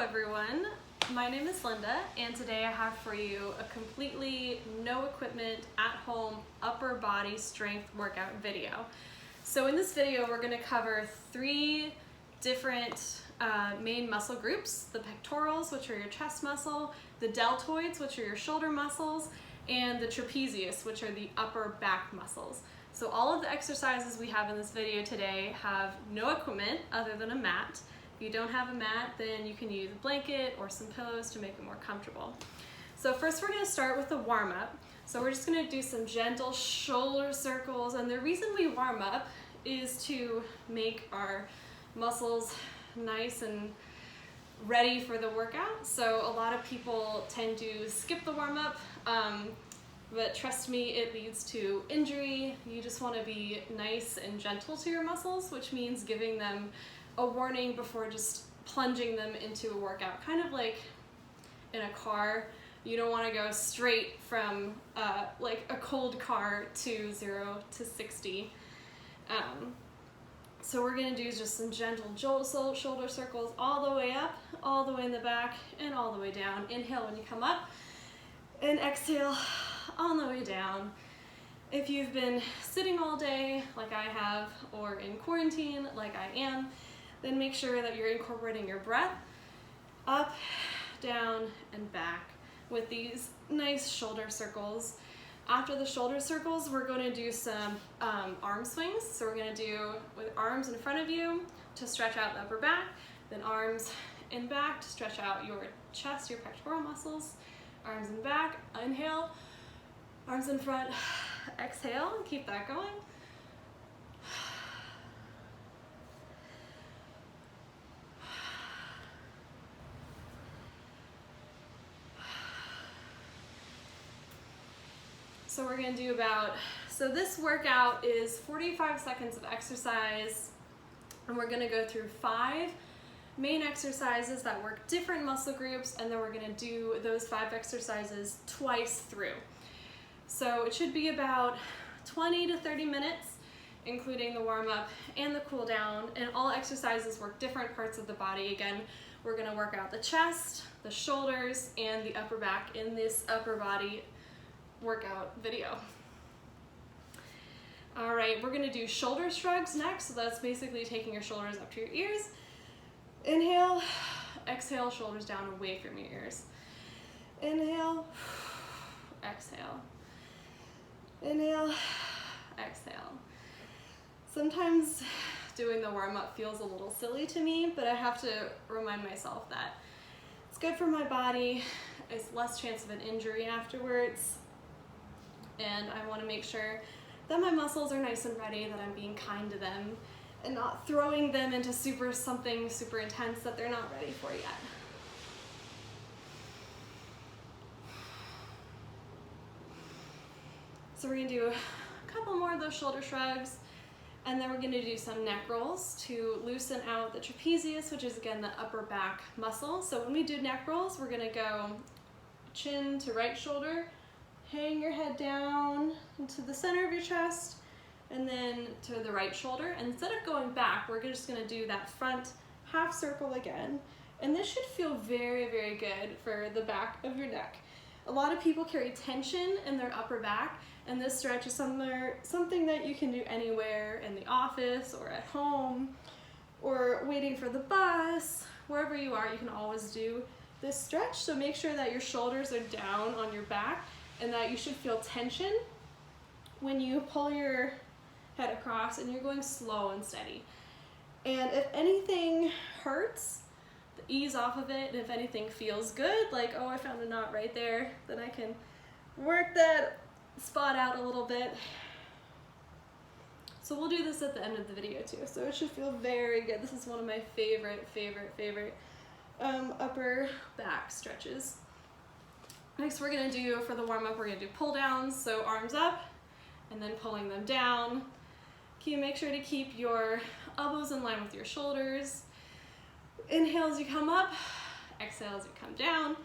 everyone, my name is Linda and today I have for you a completely no equipment at home upper body strength workout video. So in this video we're going to cover three different main muscle groups: the pectorals, which are your chest muscle, the deltoids, which are your shoulder muscles, and the trapezius, which are the upper back muscles. So all of the exercises we have in this video today have no equipment other than a mat. If you don't have a mat, then you can use a blanket or some pillows to make it more comfortable. So first we're going to start with the warm-up. So we're just going to do some gentle shoulder circles, and the reason we warm up is to make our muscles nice and ready for the workout. So a lot of people tend to skip the warm-up, but trust me, it leads to injury. You just want to be nice and gentle to your muscles, which means giving them a warning before just plunging them into a workout. Kind of like in a car, you don't want to go straight from like a cold car to 0 to 60. So we're going to do just some gentle shoulder circles all the way up, all the way in the back, and all the way down. Inhale when you come up, and exhale on the way down. If you've been sitting all day like I have, or in quarantine like I am, then make sure that you're incorporating your breath up, down, and back with these nice shoulder circles. After the shoulder circles, we're going to do some arm swings. So we're going to do with arms in front of you to stretch out the upper back, then arms in back to stretch out your chest, your pectoral muscles. Arms in back, inhale, arms in front, exhale, and keep that going. So we're going to do so this workout is 45 seconds of exercise, and we're going to go through 5 main exercises that work different muscle groups, and then we're going to do those 5 exercises twice through. So it should be about 20 to 30 minutes, including the warm-up and the cool down, and all exercises work different parts of the body. Again, we're going to work out the chest, the shoulders, and the upper back in this upper body workout video. All right, we're going to do shoulder shrugs next. So that's basically taking your shoulders up to your ears. Inhale, exhale, shoulders down away from your ears. Inhale, exhale. Inhale, exhale. Sometimes doing the warm-up feels a little silly to me, but I have to remind myself that it's good for my body. It's less chance of an injury afterwards. And I want to make sure that my muscles are nice and ready, that I'm being kind to them, and not throwing them into something super intense that they're not ready for yet. So we're going to do a couple more of those shoulder shrugs, and then we're going to do some neck rolls to loosen out the trapezius, which is again the upper back muscle. So when we do neck rolls, we're going to go chin to right shoulder, hang your head down into the center of your chest, and then to the right shoulder. And instead of going back, we're just going to do that front half circle again. And this should feel very, very good for the back of your neck. A lot of people carry tension in their upper back, and this stretch is something that you can do anywhere, in the office or at home or waiting for the bus. Wherever you are, you can always do this stretch. So make sure that your shoulders are down on your back, and that you should feel tension when you pull your head across, and you're going slow and steady. And if anything hurts, ease off of it. And if anything feels good, like, oh, I found a knot right there, then I can work that spot out a little bit. So we'll do this at the end of the video too. So it should feel very good. This is one of my favorite upper back stretches. Next we're going to do, for the warm-up, we're going to do pull downs. So arms up and then pulling them down. Can you make sure to keep your elbows in line with your shoulders? Inhale as you come up, exhale as you come down.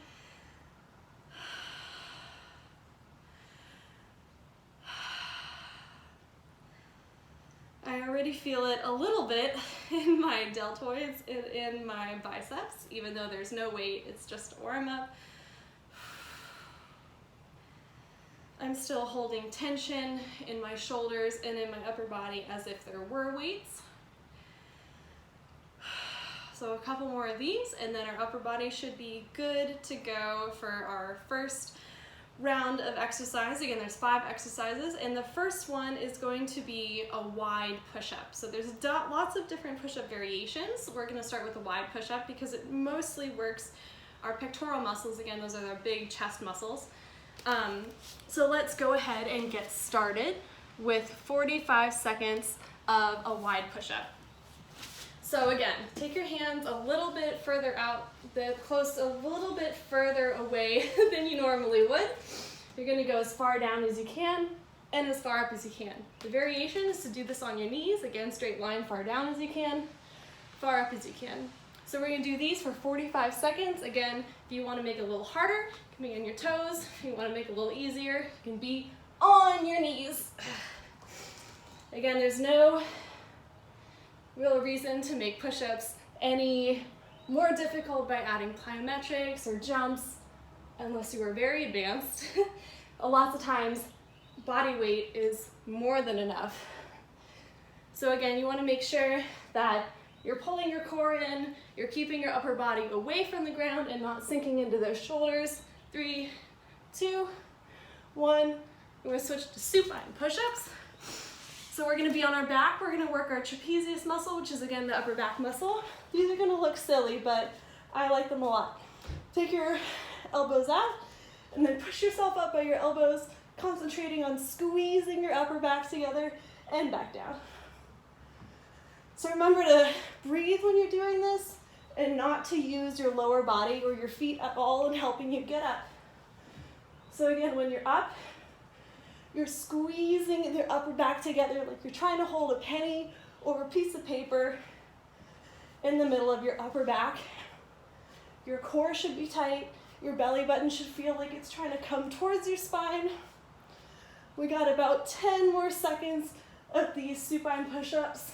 I I already feel it a little bit in my deltoids, in my biceps, even though there's no weight, it's just to warm up. I'm still holding tension in my shoulders and in my upper body as if there were weights. So a couple more of these, and then our upper body should be good to go for our first round of exercise. Again, there's 5 exercises, and the first one is going to be a wide push-up. So there's lots of different push-up variations. We're going to start with a wide push-up because it mostly works our pectoral muscles. Again, those are our big chest muscles. So let's go ahead and get started with 45 seconds of a wide push-up. So again, take your hands a little bit further out, a little bit further away than you normally would. You're gonna go as far down as you can and as far up as you can. The variation is to do this on your knees. Again, straight line, far down as you can, far up as you can. So we're gonna do these for 45 seconds. Again, if you wanna make it a little harder, you can be on your toes. If you wanna make it a little easier, you can be on your knees. Again, there's no real reason to make push-ups any more difficult by adding plyometrics or jumps unless you are very advanced. Lots of times body weight is more than enough. So again, you want to make sure that you're pulling your core in, you're keeping your upper body away from the ground and not sinking into those shoulders. 3, 2, 1. We're going to switch to supine push-ups. So we're going to be on our back. We're going to work our trapezius muscle, which is again the upper back muscle. These are going to look silly, but I like them a lot. Take your elbows out and then push yourself up by your elbows, concentrating on squeezing your upper back together and back down. So remember to breathe when you're doing this and not to use your lower body or your feet at all in helping you get up. So again, when you're up, you're squeezing your upper back together like you're trying to hold a penny or a piece of paper in the middle of your upper back. Your core should be tight. Your belly button should feel like it's trying to come towards your spine. We got about 10 more seconds of these supine push-ups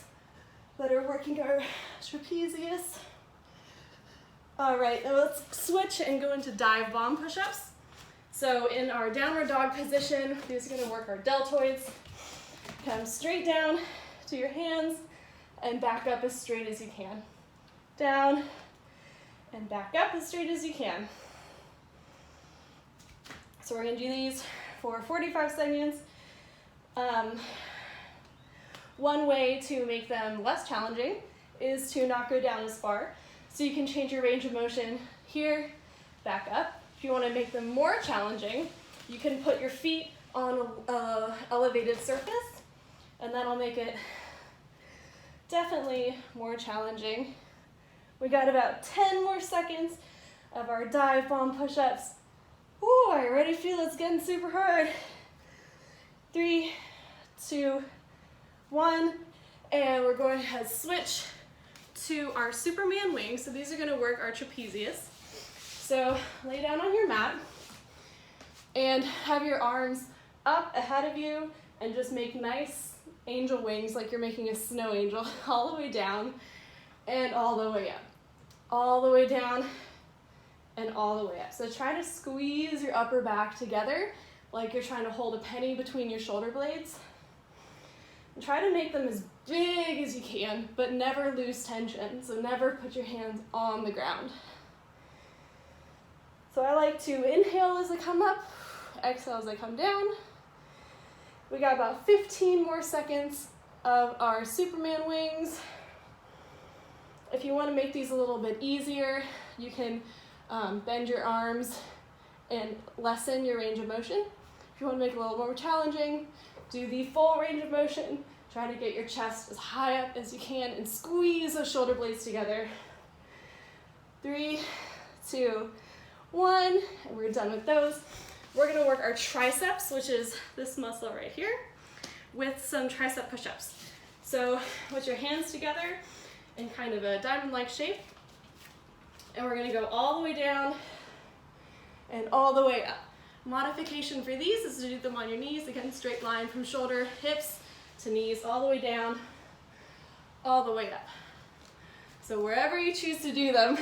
that are working our trapezius. All right, now let's switch and go into dive bomb push-ups. So in our downward dog position, these are going to work our deltoids. Come straight down to your hands and back up as straight as you can. Down and back up as straight as you can. So we're going to do these for 45 seconds. One way to make them less challenging is to not go down as far. So you can change your range of motion here, back up. If you want to make them more challenging, you can put your feet on an elevated surface, and that'll make it definitely more challenging. We got about 10 more seconds of our dive bomb push-ups. Ooh, I already feel it's getting super hard. 3, 2, 1, and we're going to switch to our Superman wings. So these are going to work our trapezius. So lay down on your mat and have your arms up ahead of you and just make nice angel wings like you're making a snow angel all the way down and all the way up. All the way down and all the way up. So try to squeeze your upper back together like you're trying to hold a penny between your shoulder blades. And try to make them as big as you can, but never lose tension. So never put your hands on the ground. So I like to inhale as I come up, exhale as I come down. We got about 15 more seconds of our Superman wings. If you want to make these a little bit easier, you can bend your arms and lessen your range of motion. If you want to make it a little more challenging, do the full range of motion. Try to get your chest as high up as you can and squeeze those shoulder blades together. 3, 2, 1, and we're done with those. We're going to work our triceps, which is this muscle right here, with some tricep push-ups. So put your hands together in kind of a diamond-like shape, and we're going to go all the way down and all the way up. Modification for these is to do them on your knees. Again, straight line from shoulder, hips to knees, all the way down all the way up. So wherever you choose to do them,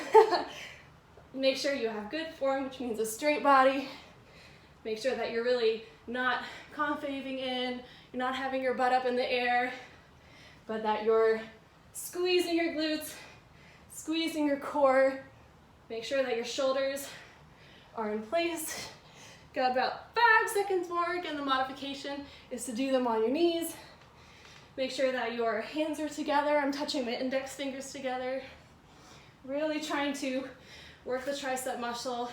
make sure you have good form, which means a straight body. Make sure that you're really not concaving in, you're not having your butt up in the air, but that you're squeezing your glutes, squeezing your core. Make sure that your shoulders are in place. Got about 5 seconds more. Again, the modification is to do them on your knees. Make sure that your hands are together. I'm touching my index fingers together. Really trying to work the tricep muscle.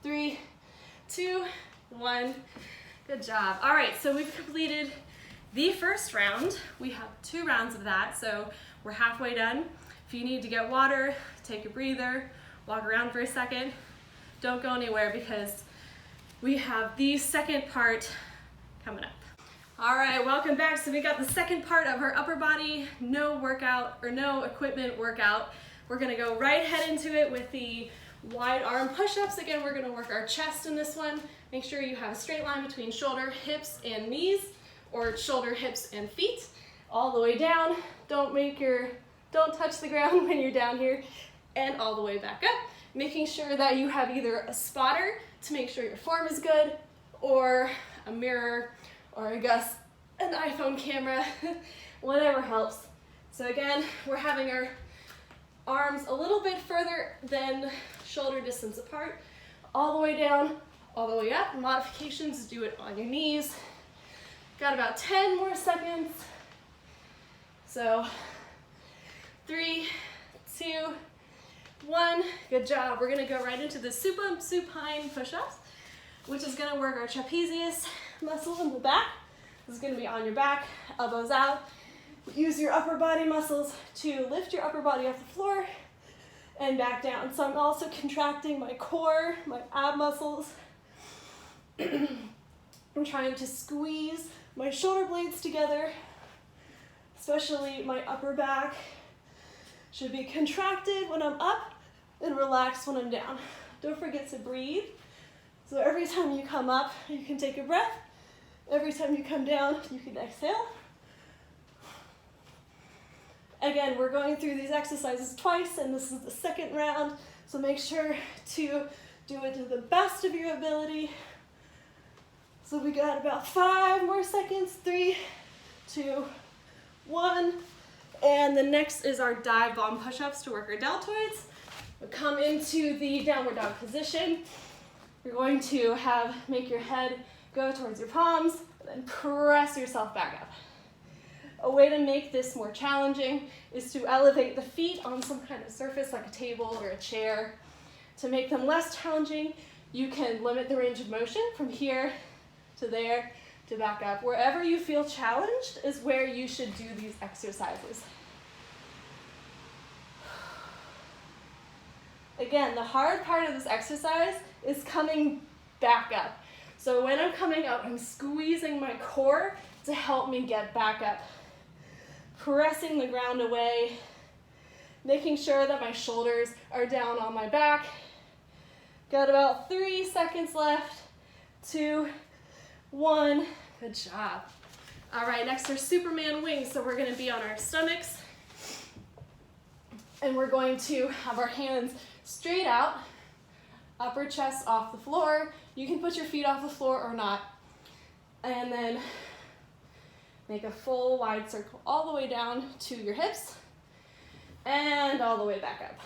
3, 2, 1. Good job. All right, so we've completed the first round. We have 2 rounds of that, so we're halfway done. If you need to get water, take a breather, walk around for a second. Don't go anywhere because we have the second part coming up. All right, welcome back. So we got the second part of our upper body, no equipment workout. We're gonna go right head into it with the wide arm push-ups. Again, we're gonna work our chest in this one. Make sure you have a straight line between shoulder, hips, and knees, or shoulder, hips, and feet, all the way down. Don't touch the ground when you're down here, and all the way back up. Making sure that you have either a spotter to make sure your form is good, or a mirror, or I guess an iPhone camera, whatever helps. So again, we're having our arms a little bit further than shoulder distance apart, all the way down, all the way up. Modifications, do it on your knees. Got about 10 more seconds. So 3, 2, 1, good job. We're gonna go right into the supine push-ups, which is gonna work our trapezius muscle in the back. This is gonna be on your back, elbows out. Use your upper body muscles to lift your upper body off the floor and back down. So I'm also contracting my core, my ab muscles. I'm trying to squeeze my shoulder blades together, especially my upper back. Should be contracted when I'm up and relaxed when I'm down. Don't forget to breathe. So every time you come up, you can take a breath. Every time you come down, you can exhale. Again, we're going through these exercises twice, and this is the second round, so make sure to do it to the best of your ability. So we got about 5 more seconds. 3, 2, 1. And the next is our dive bomb push-ups to work our deltoids. We'll come into the downward dog position. You're going to make your head go towards your palms, and then press yourself back up. A way to make this more challenging is to elevate the feet on some kind of surface like a table or a chair. To make them less challenging, you can limit the range of motion from here to there to back up. Wherever you feel challenged is where you should do these exercises. Again, the hard part of this exercise is coming back up. So when I'm coming up, I'm squeezing my core to help me get back up. Pressing the ground away, making sure that my shoulders are down on my back. Got about 3 seconds left. 2, 1, good job. All right, next are Superman wings. So we're gonna be on our stomachs, and we're going to have our hands straight out, upper chest off the floor. You can put your feet off the floor or not. And then make a full wide circle all the way down to your hips and all the way back up.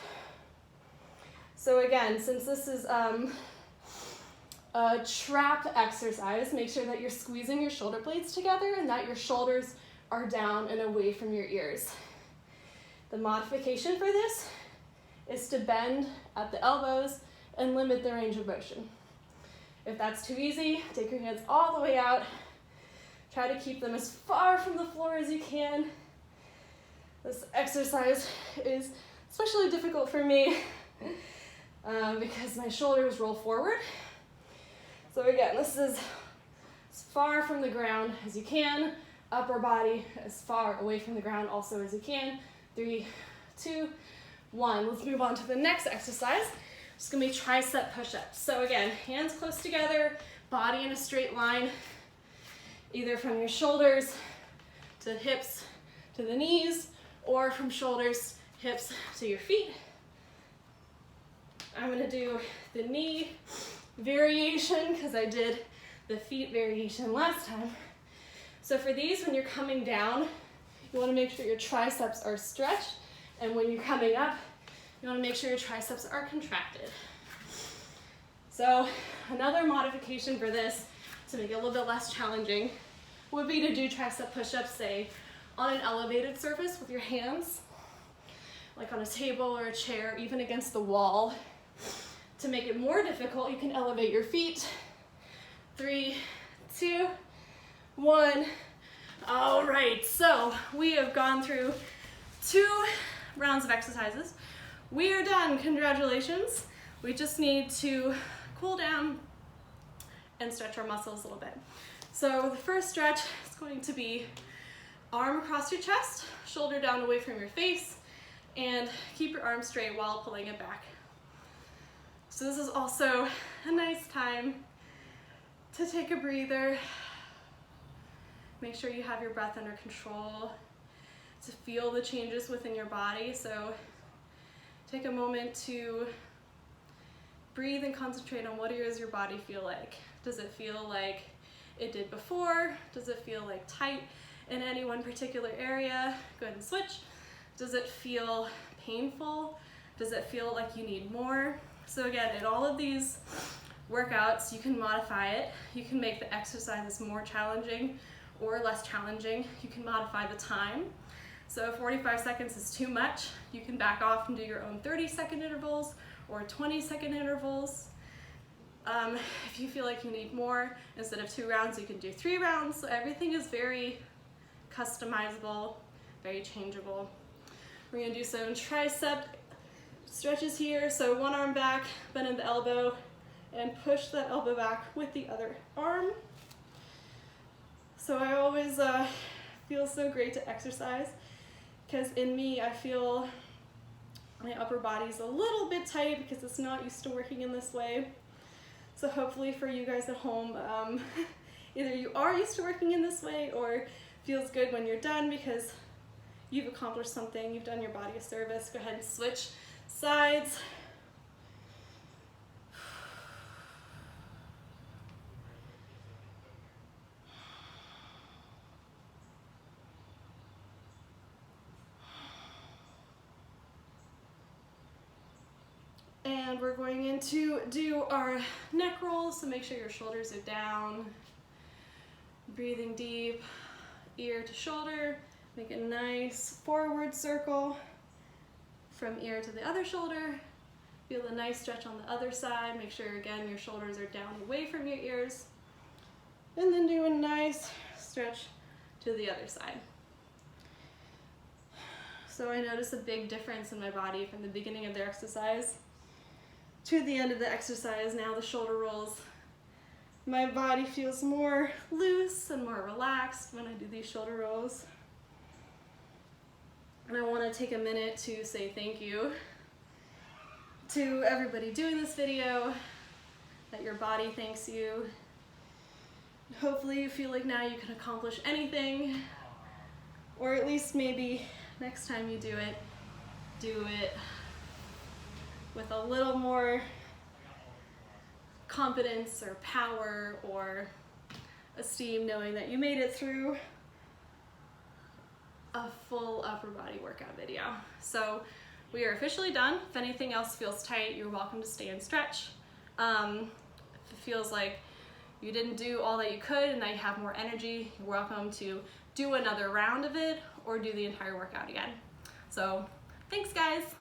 So again, since this is a trap exercise, make sure that you're squeezing your shoulder blades together and that your shoulders are down and away from your ears. The modification for this is to bend at the elbows and limit the range of motion. If that's too easy, take your hands all the way out. Try to keep them as far from the floor as you can. This exercise is especially difficult for me because my shoulders roll forward. So again, this is as far from the ground as you can. Upper body as far away from the ground also as you can. 3, 2, 1. Let's move on to the next exercise. It's gonna be tricep push-ups. So again, hands close together, body in a straight line, either from your shoulders to the hips to the knees, or from shoulders, hips to your feet. I'm gonna do the knee variation because I did the feet variation last time. So for these, when you're coming down, you wanna make sure your triceps are stretched, and when you're coming up, you wanna make sure your triceps are contracted. So another modification for this, to make it a little bit less challenging, would be to do tricep push-ups, say, on an elevated surface with your hands, like on a table or a chair, even against the wall. To make it more difficult, you can elevate your feet. 3, 2, 1. All right, so we have gone through 2 rounds of exercises. We are done, congratulations. We just need to cool down and stretch our muscles a little bit. So the first stretch is going to be arm across your chest, shoulder down away from your face, and keep your arm straight while pulling it back. So this is also a nice time to take a breather. Make sure you have your breath under control, to feel the changes within your body. So take a moment to breathe and concentrate on what does your body feel like. Does it feel like it did before? Does it feel like tight in any one particular area? Go ahead and switch. Does it feel painful? Does it feel like you need more? So again, in all of these workouts, you can modify it. You can make the exercises more challenging or less challenging. You can modify the time. So if 45 seconds is too much, you can back off and do your own 30-second intervals or 20-second intervals. If you feel like you need more, instead of 2 rounds, you can do 3 rounds. So everything is very customizable, very changeable. We're gonna do some tricep stretches here. So one arm back, bend in the elbow, and push that elbow back with the other arm. So I always feel so great to exercise, because in me, I feel my upper body's a little bit tight because it's not used to working in this way. So hopefully for you guys at home, either you are used to working in this way or feels good when you're done because you've accomplished something, you've done your body a service. Go ahead and switch sides. And we're going in to do our neck rolls, so make sure your shoulders are down. Breathing deep, ear to shoulder. Make a nice forward circle from ear to the other shoulder. Feel a nice stretch on the other side. Make sure, again, your shoulders are down away from your ears. And then do a nice stretch to the other side. So I notice a big difference in my body from the beginning of the exercise to the end of the exercise. Now the shoulder rolls, my body feels more loose and more relaxed when I do these shoulder rolls. And I want to take a minute to say thank you to everybody doing this video, that your body thanks you. Hopefully you feel like now you can accomplish anything, or at least maybe next time you do it with a little more confidence or power or esteem, knowing that you made it through a full upper body workout video. So we are officially done. If anything else feels tight, you're welcome to stay and stretch. If it feels like you didn't do all that you could and that you have more energy, you're welcome to do another round of it or do the entire workout again. So thanks, guys.